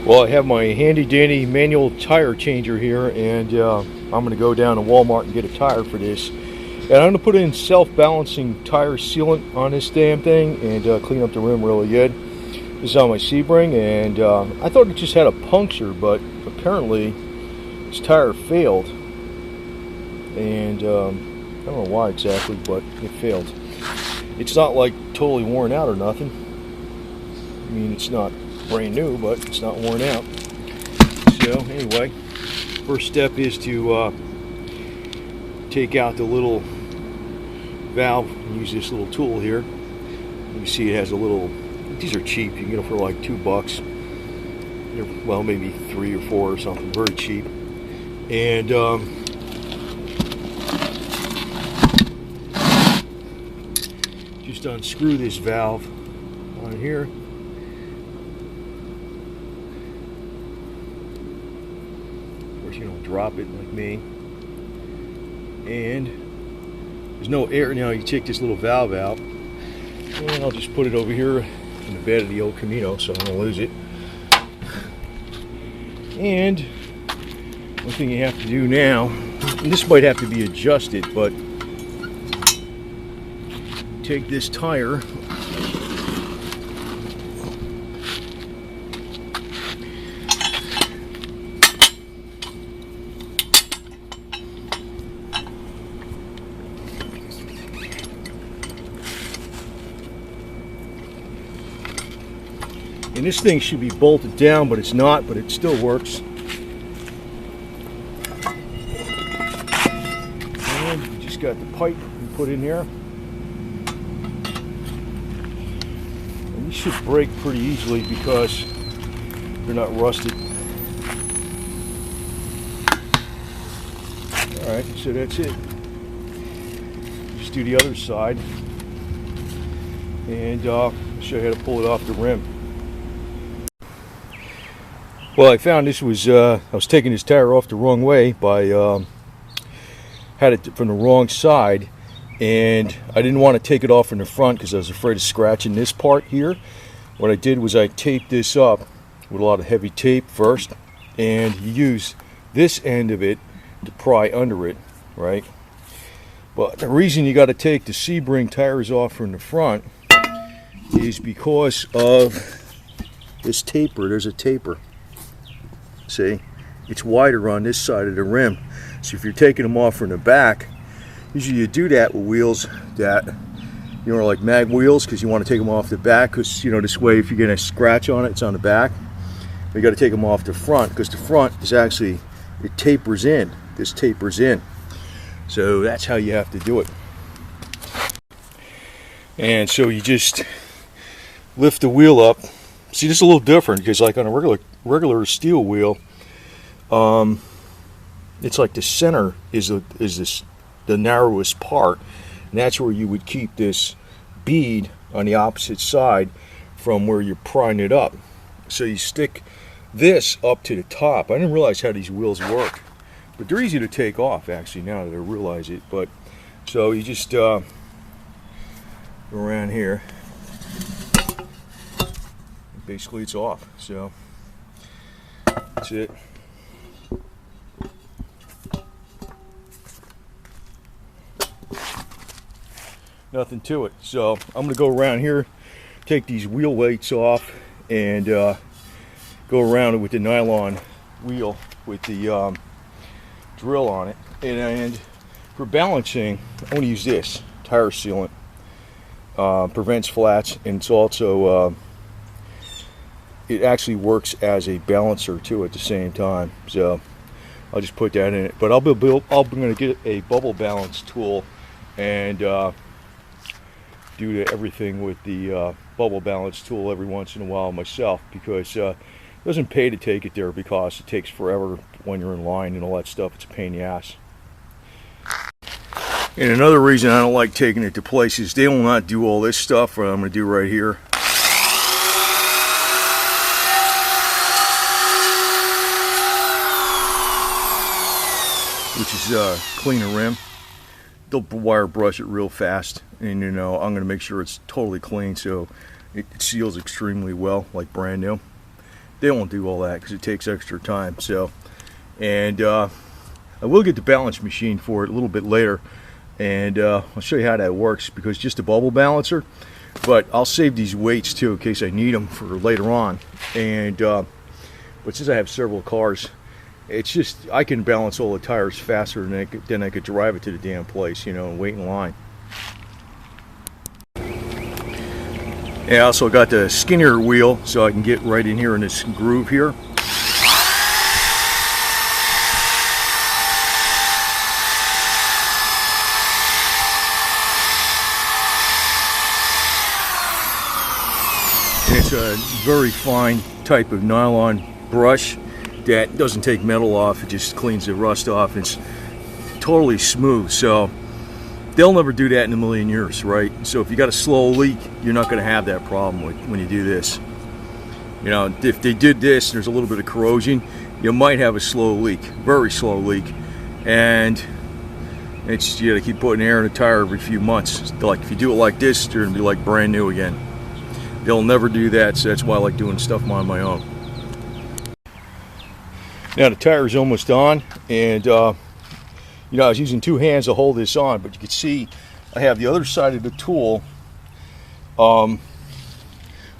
Well, I have my handy dandy manual tire changer here, and I'm going to go down to Walmart and get a tire for this. And I'm going to put in self-balancing tire sealant on this damn thing and clean up the rim really good. This is on my Sebring, and I thought it just had a puncture, but apparently this tire failed. And I don't know why exactly, but it failed. It's not like totally worn out or nothing. I mean, it's not brand new, but it's not worn out. So anyway, first step is to take out the little valve and use this little tool here. You see it has a little, these are cheap, you can get them for like $2. They're, well, maybe 3 or 4 or something, very cheap. And just unscrew this valve on here. You don't drop it like me. And there's no air. Now you take this little valve out, and I'll just put it over here in the bed of the old Camino so I don't lose it. And one thing you have to do now, and this might have to be adjusted, but take this tire and this thing should be bolted down, but it's not, but it still works. And you just got the pipe you put in there. And these should break pretty easily because they're not rusted. Alright, so that's it. Just do the other side. And I'll show you how to pull it off the rim. Well, I found this was, I was taking this tire off the wrong way by, had it from the wrong side, and I didn't want to take it off in the front because I was afraid of scratching this part here. What I did was I taped this up with a lot of heavy tape first, and you use this end of it to pry under it, right? But the reason you got to take the Sebring tires off from the front is because of this taper. There's a taper. See, it's wider on this side of the rim. So if you're taking them off from the back, usually you do that with wheels that, you know, like mag wheels, because you want to take them off the back, because, you know, this way if you get a scratch on it, it's on the back. But you got to take them off the front, because the front is actually, it tapers in. This tapers in. So that's how you have to do it. And so you just lift the wheel up. See, this is a little different because, like on a regular steel wheel, it's like the center is the narrowest part, and that's where you would keep this bead on the opposite side from where you're prying it up. So you stick this up to the top. I didn't realize how these wheels work, but they're easy to take off actually now that I realize it. But so you just go around here. Basically it's off, so that's it. Nothing to it. So I'm going to go around here, take these wheel weights off, and go around it with the nylon wheel with the drill on it. And for balancing, I want to use this tire sealant. Prevents flats, and it's also it actually works as a balancer too at the same time. So I'll just put that in it. But I'm going to get a bubble balance tool and do everything with the bubble balance tool every once in a while myself, because it doesn't pay to take it there because it takes forever when you're in line and all that stuff. It's a pain in the ass. And another reason I don't like taking it to places, they will not do all this stuff what I'm going to do right here. Which is clean a rim. They'll wire brush it real fast, and you know, I'm going to make sure it's totally clean so it seals extremely well, like brand new. they won't do all that because it takes extra time. So, and I will get the balance machine for it a little bit later, and I'll show you how that works, because it's just a bubble balancer. But I'll save these weights too in case I need them for later on. And but since I have several cars, it's just I can balance all the tires faster than I could drive it to the damn place, you know, and wait in line. And I also got the skinnier wheel so I can get right in here in this groove here. It's a very fine type of nylon brush that doesn't take metal off, it just cleans the rust off. It's totally smooth, so they'll never do that in a million years, right? So if you got a slow leak, you're not going to have that problem when you do this. You know, if they did this and there's a little bit of corrosion, you might have a slow leak, very slow leak, and it's, you got to keep putting air in the tire every few months. Like if you do it like this, they're going to be like brand new again. They'll never do that, so that's why I like doing stuff on my own. Now the tire is almost on, and you know, I was using two hands to hold this on, but you can see I have the other side of the tool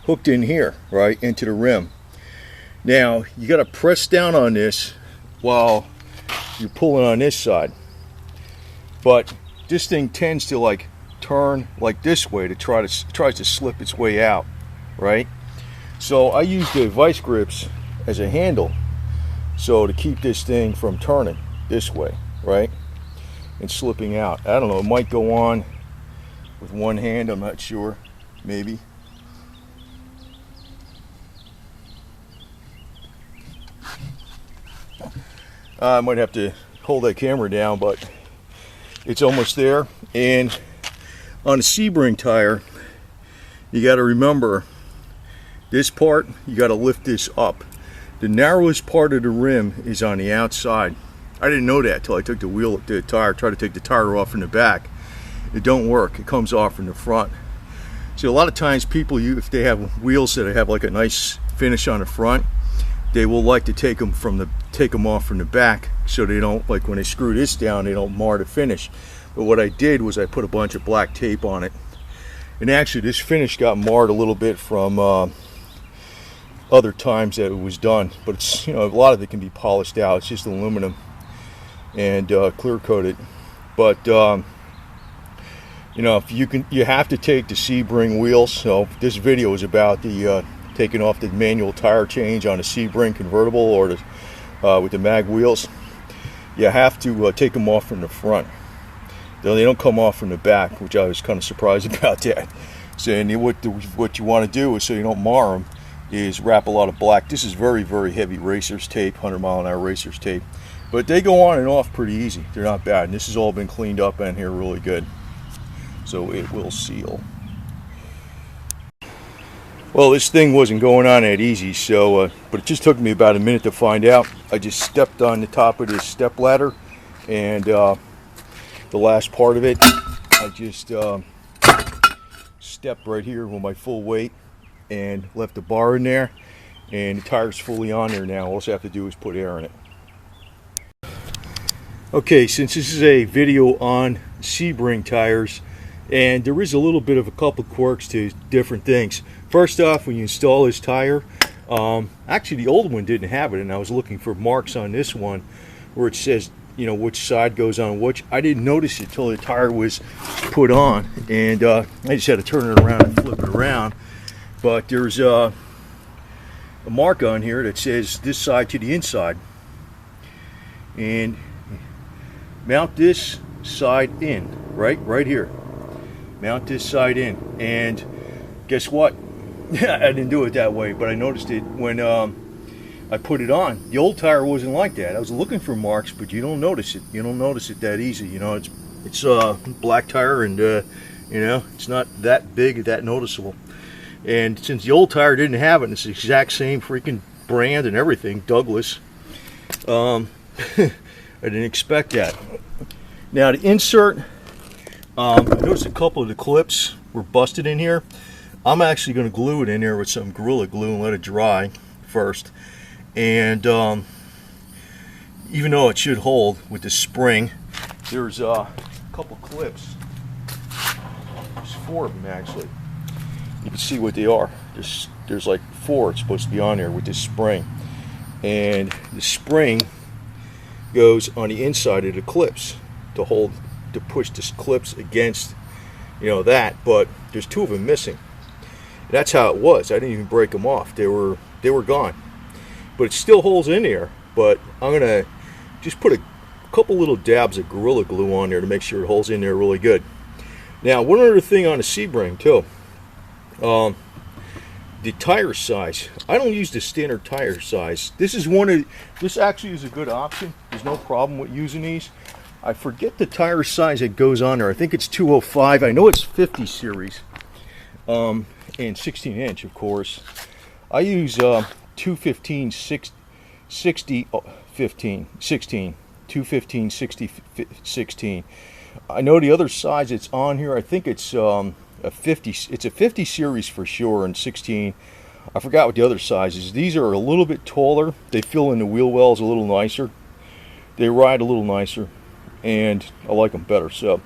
hooked in here, right into the rim. Now you got to press down on this while you're pulling on this side, but this thing tends to like turn like this way to tries to slip its way out, right? So I use the vice grips as a handle, so to keep this thing from turning this way, right, and slipping out. I don't know, it might go on with one hand, I'm not sure, maybe. I might have to hold that camera down, but it's almost there. And on a Sebring tire, you got to remember this part, you got to lift this up. The narrowest part of the rim is on the outside. I didn't know that till I took the tire, tried to take the tire off in the back. It don't work, it comes off in the front. So a lot of times people, if they have wheels that have like a nice finish on the front, they will like to take them off from the back, so they don't, like when they screw this down, they don't mar the finish. But what I did was I put a bunch of black tape on it, and actually this finish got marred a little bit from other times that it was done, but it's, you know, a lot of it can be polished out. It's just aluminum and clear coated. But you know, if you have to take the Sebring wheels. So this video is about the taking off the manual tire change on a Sebring convertible or with the mag wheels. You have to take them off from the front. They don't come off from the back, which I was kind of surprised about that. So, and what you want to do is, so you don't mar them, is wrap a lot of black. This is very, very heavy racers tape, 100-mile-an-hour racers tape, but they go on and off pretty easy. They're not bad, and this has all been cleaned up in here really good, so it will seal. Well, this thing wasn't going on that easy, so but it just took me about a minute to find out. I just stepped on the top of this step ladder, and the last part of it, I just stepped right here with my full weight and left the bar in there, and the tire's fully on there now. All I have to do is put air in it. Okay, since this is a video on Sebring tires, and there is a little bit of a couple quirks to different things. First off, when you install this tire, actually the old one didn't have it, and I was looking for marks on this one where it says, you know, which side goes on which. I didn't notice it till the tire was put on, and I just had to turn it around and flip it around. But there's a mark on here that says this side to the inside, and mount this side in, right here. Mount this side in, and guess what? I didn't do it that way, but I noticed it when I put it on. The old tire wasn't like that. I was looking for marks, but you don't notice it. You don't notice it that easy. You know, it's a black tire, and you know, it's not that big, that noticeable. And since the old tire didn't have it, and it's the exact same freaking brand and everything, Douglas, I didn't expect that. Now the insert, I noticed a couple of the clips were busted in here. I'm actually going to glue it in there with some Gorilla Glue and let it dry first. And even though it should hold with the spring, there's a couple clips. There's 4 of them actually. You can see what they are. There's like 4 it's supposed to be on there with this spring. And the spring goes on the inside of the clips to push the clips against, you know, that. But there's 2 of them missing. That's how it was. I didn't even break them off. They were gone. But it still holds in there. But I'm gonna just put a couple little dabs of Gorilla Glue on there to make sure it holds in there really good. Now, one other thing on the Sebring too. The tire size. I don't use the standard tire size. This actually is a good option. There's no problem with using these. I forget the tire size that goes on there. I think it's 205. I know it's 50 series. And 16 inch, of course. I use 215 60 15 16. 215 60 16. I know the other size it's on here. I think it's a 50. It's a 50 series for sure, and 16. I forgot what the other size is. These are a little bit taller. They fill in the wheel wells a little nicer. They ride a little nicer, and I like them better. So,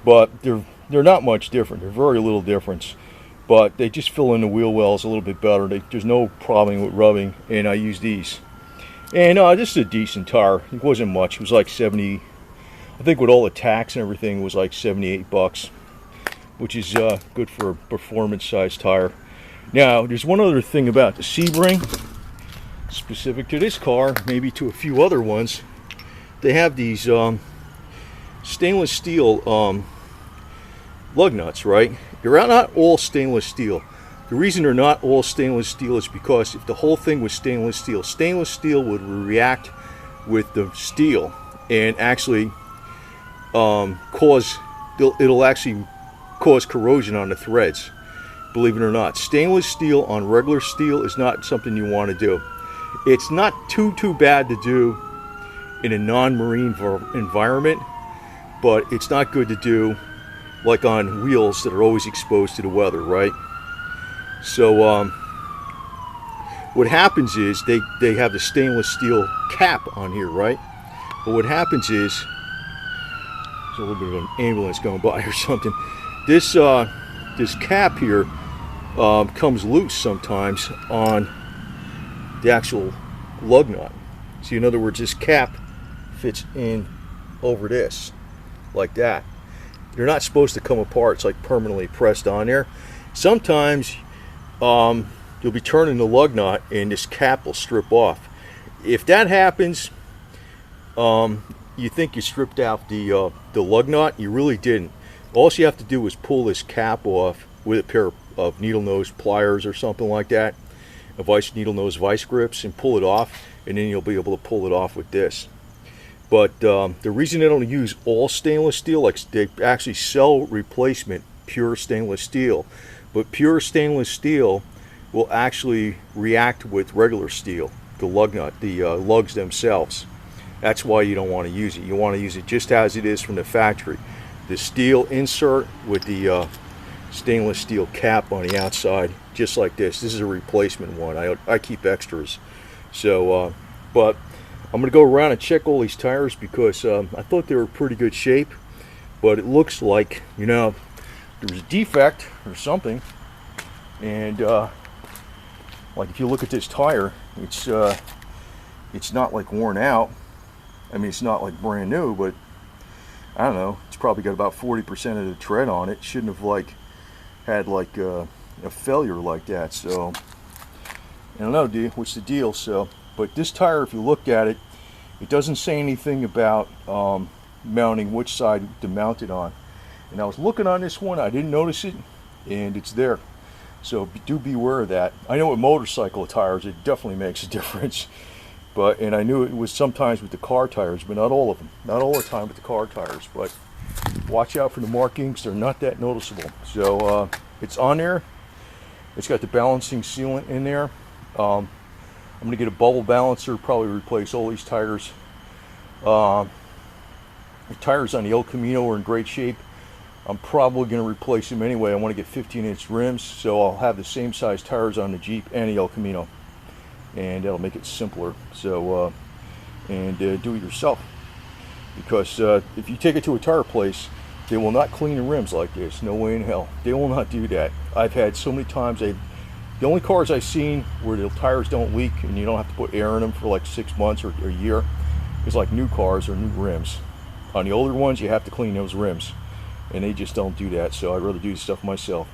but they're not much different. They're very little difference, but they just fill in the wheel wells a little bit better. There's no problem with rubbing, and I use these. And this is a decent tire. It wasn't much. It was like 70. I think with all the tax and everything, it was like 78 bucks. Which is good for a performance size tire. Now, there's one other thing about the Sebring, specific to this car, maybe to a few other ones. They have these stainless steel lug nuts, right? They're not all stainless steel. The reason they're not all stainless steel is because if the whole thing was stainless steel would react with the steel and actually it'll actually cause corrosion on the threads. Believe it or not, stainless steel on regular steel is not something you want to do. It's not too bad to do in a non-marine environment, but it's not good to do like on wheels that are always exposed to the weather, right? So what happens is they have the stainless steel cap on here, right? But what happens is there's a little bit of an ambulance going by or something. This cap here comes loose sometimes on the actual lug nut. See, in other words, this cap fits in over this like that. They're not supposed to come apart. It's like permanently pressed on there. Sometimes you'll be turning the lug nut and this cap will strip off. If that happens, you think you stripped out the lug nut. You really didn't. All you have to do is pull this cap off with a pair of needle nose pliers or something like that, needle nose vice grips, and pull it off, and then you'll be able to pull it off with this. But the reason they don't use all stainless steel, like they actually sell replacement pure stainless steel, but pure stainless steel will actually react with regular steel, the lug nut, the lugs themselves. That's why you don't want to use it. You want to use it just as it is from the factory. The steel insert with the stainless steel cap on the outside, just like this. This is a replacement one. I keep extras. So, but I'm going to go around and check all these tires because I thought they were pretty good shape. But it looks like, you know, there's a defect or something. And like if you look at this tire, it's not like worn out. I mean, it's not like brand new, but I don't know, it's probably got about 40% of the tread on it. Shouldn't have like had like a failure like that. So I don't know, dude, what's the deal? So, but this tire, if you look at it, it doesn't say anything about mounting, which side to mount it on. And I was looking on this one, I didn't notice it, and it's there. So do beware of that. I know with motorcycle tires, it definitely makes a difference. But, and I knew it was sometimes with the car tires, but not all of them. Not all the time with the car tires, but watch out for the markings. They're not that noticeable. So it's on there. It's got the balancing sealant in there. I'm going to get a bubble balancer, probably replace all these tires. The tires on the El Camino are in great shape. I'm probably going to replace them anyway. I want to get 15-inch rims, so I'll have the same size tires on the Jeep and the El Camino. and that'll make it simpler. So and do it yourself, because if you take it to a tire place, they will not clean the rims like this. No way in hell. They will not do that. I've had so many times, the only cars I've seen where the tires don't leak and you don't have to put air in them for like 6 months or a year is like new cars or new rims. On the older ones, you have to clean those rims, and they just don't do that. So I'd rather do stuff myself.